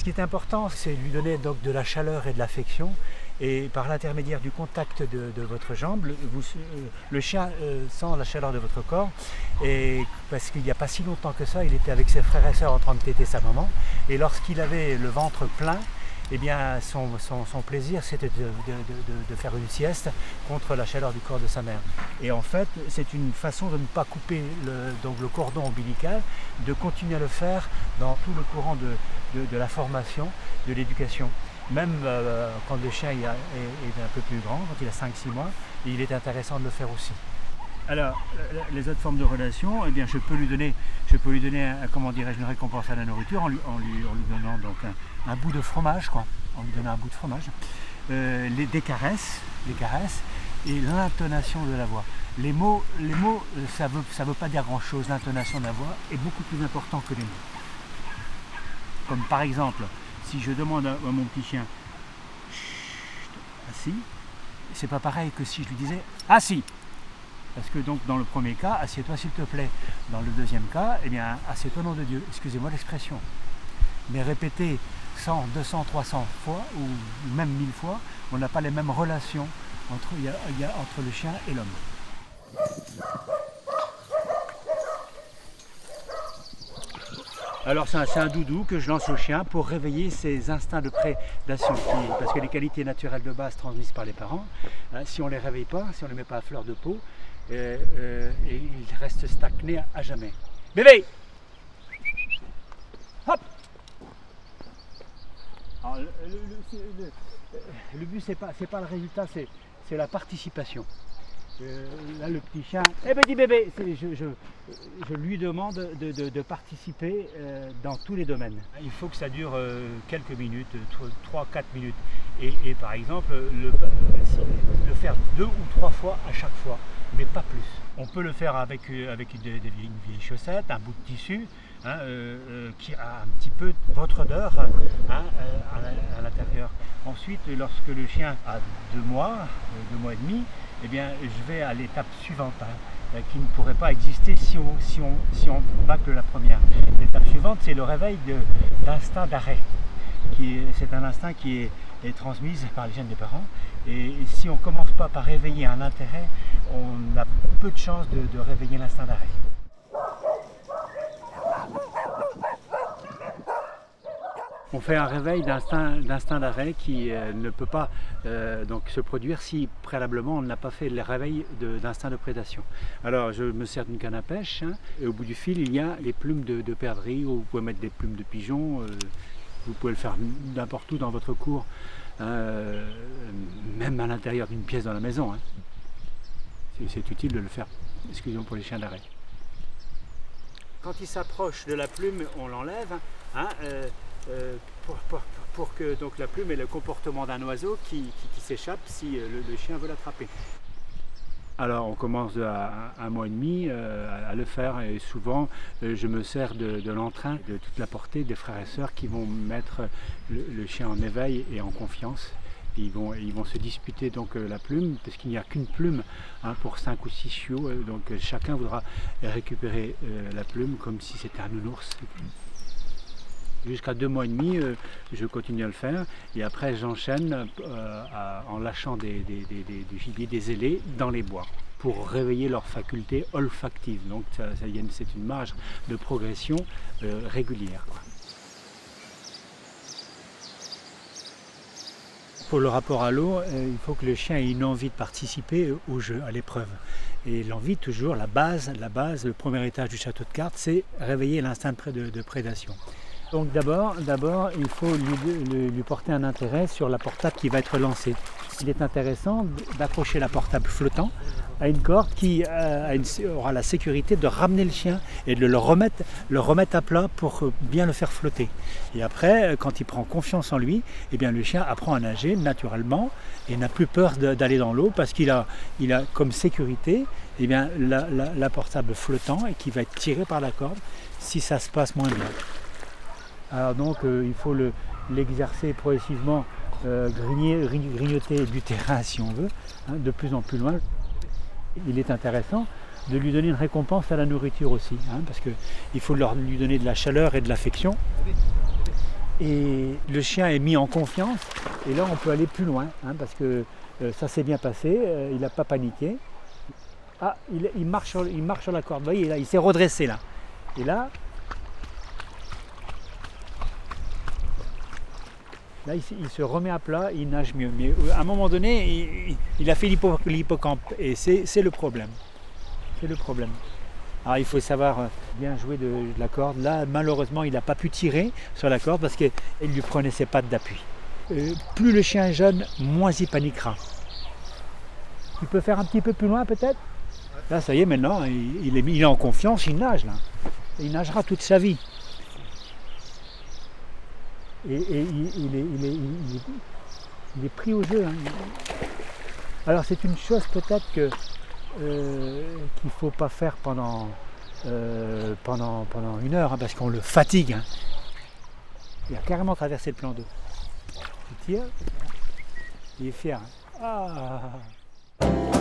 qui est important, c'est de lui donner donc de la chaleur et de l'affection. Et par l'intermédiaire du contact de votre jambe, le chien sent la chaleur de votre corps. Et parce qu'il n'y a pas si longtemps que ça, il était avec ses frères et sœurs en train de téter sa maman. Et lorsqu'il avait le ventre plein, eh bien, son plaisir, c'était de faire une sieste contre la chaleur du corps de sa mère. Et en fait, c'est une façon de ne pas couper le cordon ombilical, de continuer à le faire dans tout le courant de la formation, de l'éducation. Même quand le chien est un peu plus grand, quand il a 5-6 mois, il est intéressant de le faire aussi. Alors, les autres formes de relation, eh bien, je peux lui donner comment dirais-je, une récompense à la nourriture en lui donnant donc un bout de fromage, quoi. En lui donnant un bout de fromage. Des caresses et l'intonation de la voix. Les mots, ça veut pas dire grand-chose. L'intonation de la voix est beaucoup plus important que les mots. Comme par exemple, si je demande à mon petit chien assis, c'est pas pareil que si je lui disais assis. Parce que donc dans le premier cas, assieds-toi s'il te plaît. Dans le deuxième cas, eh bien, assieds-toi nom de Dieu. Excusez-moi l'expression. Mais répéter 100, 200, 300 fois, ou même 1000 fois, on n'a pas les mêmes relations entre le chien et l'homme. Alors c'est un doudou que je lance au chien pour réveiller ses instincts de prédation, parce que les qualités naturelles de base transmises par les parents, si on ne les réveille pas, si on ne les met pas à fleur de peau, ils restent stagnés à jamais. Bébé! Hop! Alors, le but c'est pas le résultat, c'est la participation. Là le petit chien, petit bébé, je lui demande de participer dans tous les domaines. Il faut que ça dure quelques minutes, 3-4 minutes. Et par exemple, le faire 2 ou 3 fois à chaque fois, mais pas plus. On peut le faire avec une vieille chaussette, un bout de tissu, qui a un petit peu votre odeur à l'intérieur. Ensuite, lorsque le chien a 2 mois et demi, eh bien, je vais à l'étape suivante, qui ne pourrait pas exister si on bâcle la première. L'étape suivante, c'est le réveil d'instinct d'arrêt. C'est un instinct qui est transmis par les gènes des parents. Et si on ne commence pas par réveiller un intérêt, on a peu de chances de réveiller l'instinct d'arrêt. On fait un réveil d'instinct d'arrêt qui ne peut pas donc se produire si préalablement on n'a pas fait le réveil d'instinct de prédation. Alors je me sers d'une canne à pêche, et au bout du fil il y a les plumes de perdrix, ou vous pouvez mettre des plumes de pigeon, vous pouvez le faire n'importe où dans votre cour, même à l'intérieur d'une pièce dans la maison. C'est utile de le faire, excusez-moi pour les chiens d'arrêt. Quand il s'approche de la plume, on l'enlève. Pour que donc, la plume ait le comportement d'un oiseau qui s'échappe si le chien veut l'attraper. Alors on commence à 1 mois et demi à le faire, et souvent je me sers de l'entrain de toute la portée des frères et sœurs qui vont mettre le chien en éveil et en confiance. Ils vont se disputer donc la plume, parce qu'il n'y a qu'une plume pour 5 ou 6 chiots, donc chacun voudra récupérer la plume comme si c'était un nounours. Jusqu'à 2 mois et demi, je continue à le faire, et après j'enchaîne en lâchant du gibier, des ailés dans les bois pour réveiller leurs facultés olfactives. Donc c'est une marge de progression régulière, quoi. Pour le rapport à l'eau, il faut que le chien ait une envie de participer au jeu, à l'épreuve. Et l'envie, toujours, la base, le premier étage du château de cartes, c'est réveiller l'instinct de prédation. Donc d'abord, il faut lui porter un intérêt sur la portable qui va être lancée. Il est intéressant d'accrocher la portable flottant à une corde qui aura la sécurité de ramener le chien et de le remettre à plat pour bien le faire flotter. Et après, quand il prend confiance en lui, eh bien, le chien apprend à nager naturellement et n'a plus peur d'aller dans l'eau, parce qu'il a comme sécurité, eh bien, la portable flottant, et qui va être tirée par la corde si ça se passe moins bien. Alors donc il faut l'exercer progressivement, grignoter du terrain si on veut, de plus en plus loin. Il est intéressant de lui donner une récompense à la nourriture aussi, parce qu'il faut lui donner de la chaleur et de l'affection. Et le chien est mis en confiance. Et là, on peut aller plus loin, hein, parce que ça s'est bien passé. Il n'a pas paniqué. Ah, il marche sur la corde. Vous voyez, là, il s'est redressé là. Et là, il se remet à plat, il nage mieux. Mais à un moment donné, il a fait l'hippocampe. Et c'est le problème. C'est le problème. Alors il faut savoir bien jouer de la corde. Là, malheureusement, il n'a pas pu tirer sur la corde parce qu'il ne lui prenait ses pattes d'appui. Plus le chien est jeune, moins il paniquera. Il peut faire un petit peu plus loin peut-être. Là, ça y est, maintenant, il est en confiance, il nage là. Il nagera toute sa vie. Et il est pris au jeu. Hein. Alors c'est une chose peut-être qu'il ne faut pas faire pendant 1 heure, hein, parce qu'on le fatigue. Hein. Il a carrément traversé le plan d'eau. Il tire, il est fier. Hein. Ah.